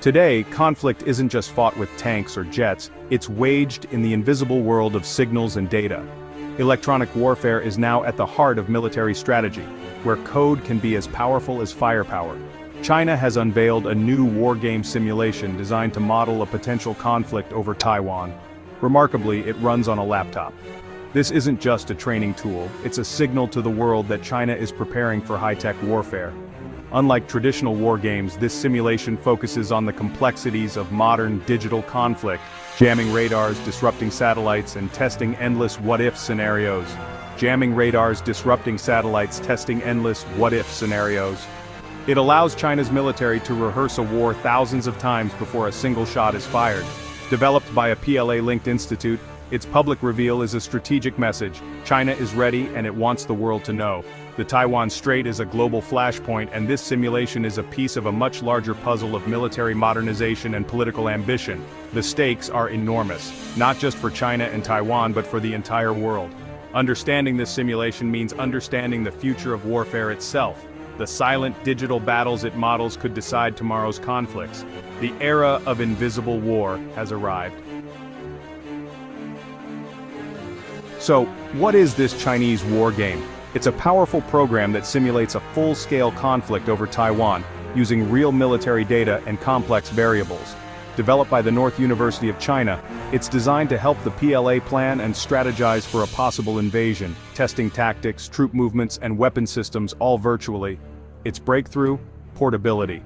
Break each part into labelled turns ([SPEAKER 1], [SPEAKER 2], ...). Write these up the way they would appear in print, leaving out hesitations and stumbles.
[SPEAKER 1] Today, conflict isn't just fought with tanks or jets, it's waged in the invisible world of signals and data. Electronic warfare is now at the heart of military strategy, where code can be as powerful as firepower. China has unveiled a new wargame simulation designed to model a potential conflict over Taiwan. Remarkably, it runs on a laptop. This isn't just a training tool, it's a signal to the world that China is preparing for high-tech warfare. Unlike traditional war games, this simulation focuses on the complexities of modern digital conflict, jamming radars, disrupting satellites, and testing endless what-if scenarios. Jamming radars, disrupting satellites, testing endless what-if scenarios. It allows China's military to rehearse a war thousands of times before a single shot is fired. Developed by a PLA-linked institute, its public reveal is a strategic message. China is ready and it wants the world to know. The Taiwan Strait is a global flashpoint, and this simulation is a piece of a much larger puzzle of military modernization and political ambition. The stakes are enormous, not just for China and Taiwan but for the entire world. Understanding this simulation means understanding the future of warfare itself. The silent digital battles it models could decide tomorrow's conflicts. The era of invisible war has arrived. So, what is this Chinese war game? It's a powerful program that simulates a full-scale conflict over Taiwan, using real military data and complex variables. Developed by the North University of China, it's designed to help the PLA plan and strategize for a possible invasion, testing tactics, troop movements, and weapon systems all virtually. Its breakthrough? Portability.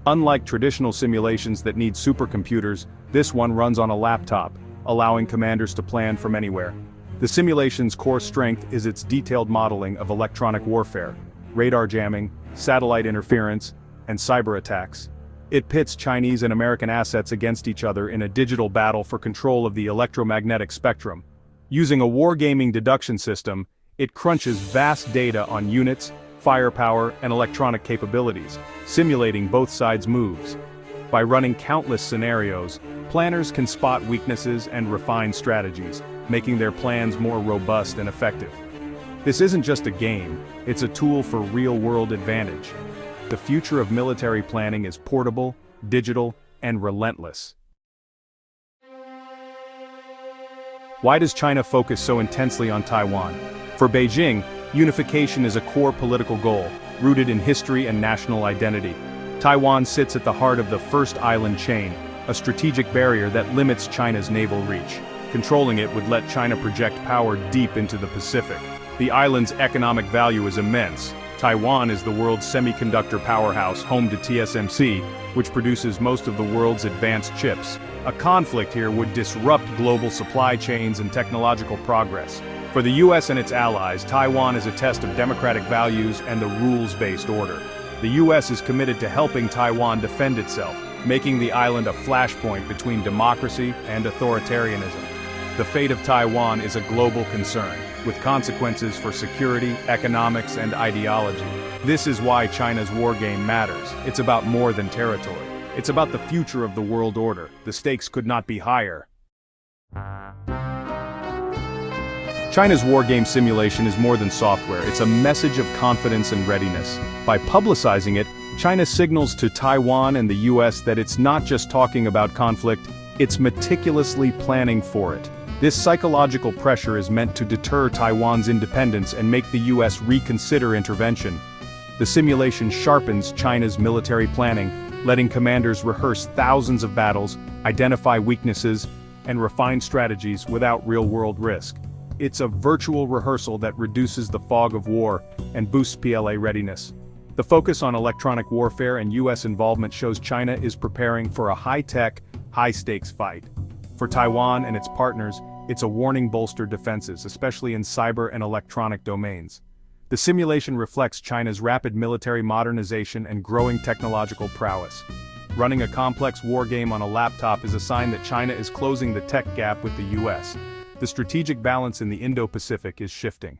[SPEAKER 1] Unlike traditional simulations that need supercomputers, this one runs on a laptop, allowing commanders to plan from anywhere. The simulation's core strength is its detailed modeling of electronic warfare, radar jamming, satellite interference, and cyber attacks. It pits Chinese and American assets against each other in a digital battle for control of the electromagnetic spectrum. Using a wargaming deduction system, it crunches vast data on units, firepower, and electronic capabilities, simulating both sides' moves. By running countless scenarios, planners can spot weaknesses and refine strategies, making their plans more robust and effective. This isn't just a game, it's a tool for real-world advantage. The future of military planning is portable, digital, and relentless. Why does China focus so intensely on Taiwan? For Beijing, unification is a core political goal, rooted in history and national identity. Taiwan sits at the heart of the first island chain, a strategic barrier that limits China's naval reach. Controlling it would let China project power deep into the Pacific. The island's economic value is immense. Taiwan is the world's semiconductor powerhouse, home to TSMC, which produces most of the world's advanced chips. A conflict here would disrupt global supply chains and technological progress. For the US and its allies, Taiwan is a test of democratic values and the rules-based order. The US is committed to helping Taiwan defend itself, making the island a flashpoint between democracy and authoritarianism. The fate of Taiwan is a global concern, with consequences for security, economics, and ideology. This is why China's war game matters. It's about more than territory. It's about the future of the world order. The stakes could not be higher. China's war game simulation is more than software. It's a message of confidence and readiness. By publicizing it, China signals to Taiwan and the US that it's not just talking about conflict, it's meticulously planning for it. This psychological pressure is meant to deter Taiwan's independence and make the US reconsider intervention. The simulation sharpens China's military planning, letting commanders rehearse thousands of battles, identify weaknesses, and refine strategies without real-world risk. It's a virtual rehearsal that reduces the fog of war and boosts PLA readiness. The focus on electronic warfare and US involvement shows China is preparing for a high-tech, high-stakes fight. For Taiwan and its partners, it's a warning bolster defenses, especially in cyber and electronic domains. The simulation reflects China's rapid military modernization and growing technological prowess. Running a complex war game on a laptop is a sign that China is closing the tech gap with the US. The strategic balance in the Indo-Pacific is shifting.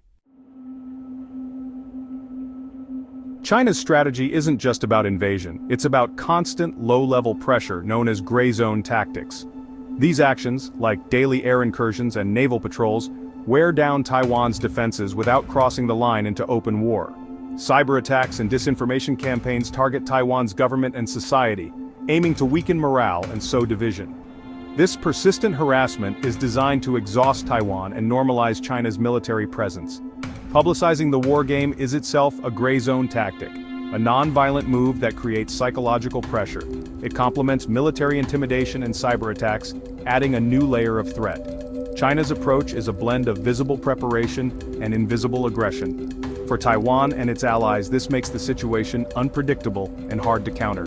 [SPEAKER 1] China's strategy isn't just about invasion, it's about constant low-level pressure known as gray zone tactics. These actions, like daily air incursions and naval patrols, wear down Taiwan's defenses without crossing the line into open war. Cyber attacks and disinformation campaigns target Taiwan's government and society, aiming to weaken morale and sow division. This persistent harassment is designed to exhaust Taiwan and normalize China's military presence. Publicizing the war game is itself a gray zone tactic, a non-violent move that creates psychological pressure. It complements military intimidation and cyber attacks, adding a new layer of threat. China's approach is a blend of visible preparation and invisible aggression. For Taiwan and its allies, this makes the situation unpredictable and hard to counter.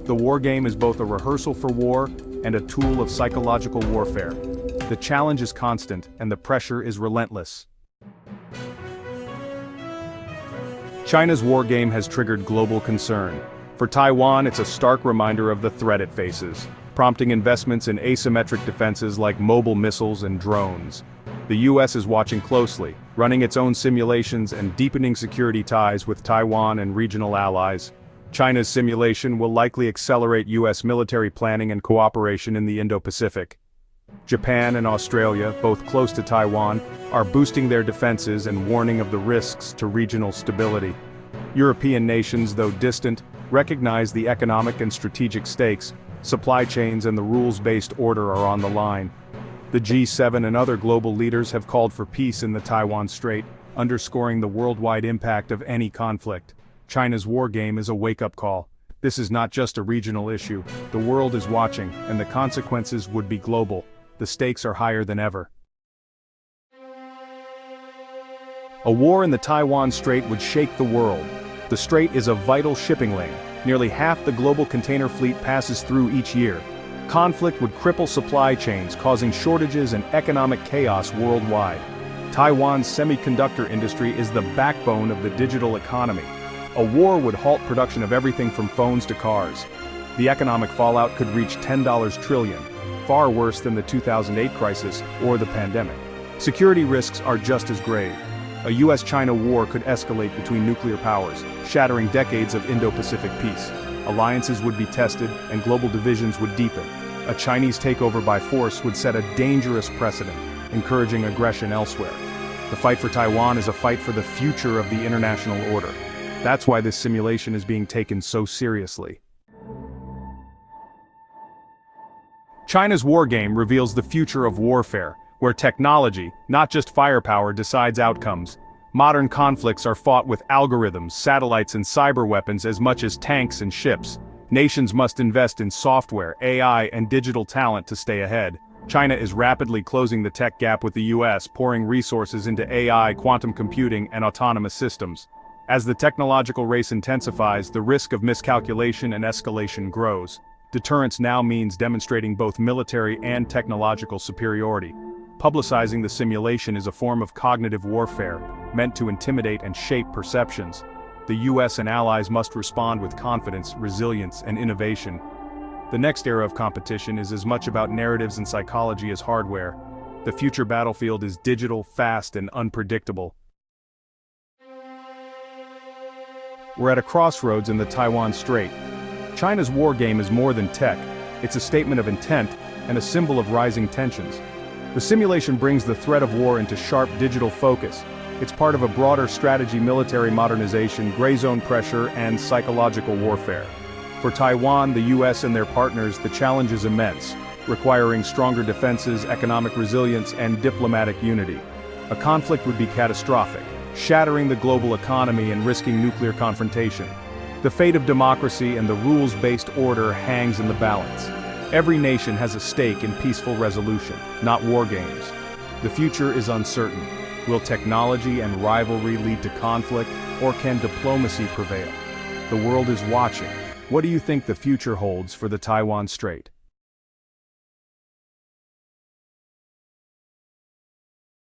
[SPEAKER 1] The war game is both a rehearsal for war and a tool of psychological warfare. The challenge is constant and the pressure is relentless. China's war game has triggered global concern. For Taiwan, it's a stark reminder of the threat it faces, prompting investments in asymmetric defenses like mobile missiles and drones. The US is watching closely, running its own simulations and deepening security ties with Taiwan and regional allies. China's simulation will likely accelerate US military planning and cooperation in the Indo-Pacific. Japan and Australia, both close to Taiwan, are boosting their defenses and warning of the risks to regional stability. European nations, though distant, recognize the economic and strategic stakes. Supply chains and the rules-based order are on the line. The G7 and other global leaders have called for peace in the Taiwan Strait, underscoring the worldwide impact of any conflict. China's war game is a wake-up call. This is not just a regional issue. The world is watching, and the consequences would be global. The stakes are higher than ever. A war in the Taiwan Strait would shake the world. The strait is a vital shipping lane. Nearly half the global container fleet passes through each year. Conflict would cripple supply chains, causing shortages and economic chaos worldwide. Taiwan's semiconductor industry is the backbone of the digital economy. A war would halt production of everything from phones to cars. The economic fallout could reach $10 trillion, far worse than the 2008 crisis or the pandemic. Security risks are just as grave. A US-China war could escalate between nuclear powers, shattering decades of Indo-Pacific peace. Alliances would be tested, and global divisions would deepen. A Chinese takeover by force would set a dangerous precedent, encouraging aggression elsewhere. The fight for Taiwan is a fight for the future of the international order. That's why this simulation is being taken so seriously. China's war game reveals the future of warfare, where technology, not just firepower, decides outcomes. Modern conflicts are fought with algorithms, satellites, and cyber weapons as much as tanks and ships. Nations must invest in software, AI, and digital talent to stay ahead. China is rapidly closing the tech gap with the US, pouring resources into AI, quantum computing, and autonomous systems. As the technological race intensifies, the risk of miscalculation and escalation grows. Deterrence now means demonstrating both military and technological superiority. Publicizing the simulation is a form of cognitive warfare, meant to intimidate and shape perceptions. The US and allies must respond with confidence, resilience, and innovation. The next era of competition is as much about narratives and psychology as hardware. The future battlefield is digital, fast, and unpredictable. We're at a crossroads in the Taiwan Strait. China's war game is more than tech. It's a statement of intent and a symbol of rising tensions. The simulation brings the threat of war into sharp digital focus. It's part of a broader strategy: military modernization, gray zone pressure, and psychological warfare. For Taiwan, the US, and their partners, the challenge is immense, requiring stronger defenses, economic resilience, and diplomatic unity. A conflict would be catastrophic, shattering the global economy and risking nuclear confrontation. The fate of democracy and the rules-based order hangs in the balance. Every nation has a stake in peaceful resolution, not war games. The future is uncertain. Will technology and rivalry lead to conflict, or can diplomacy prevail? The world is watching. What do you think the future holds for the Taiwan Strait?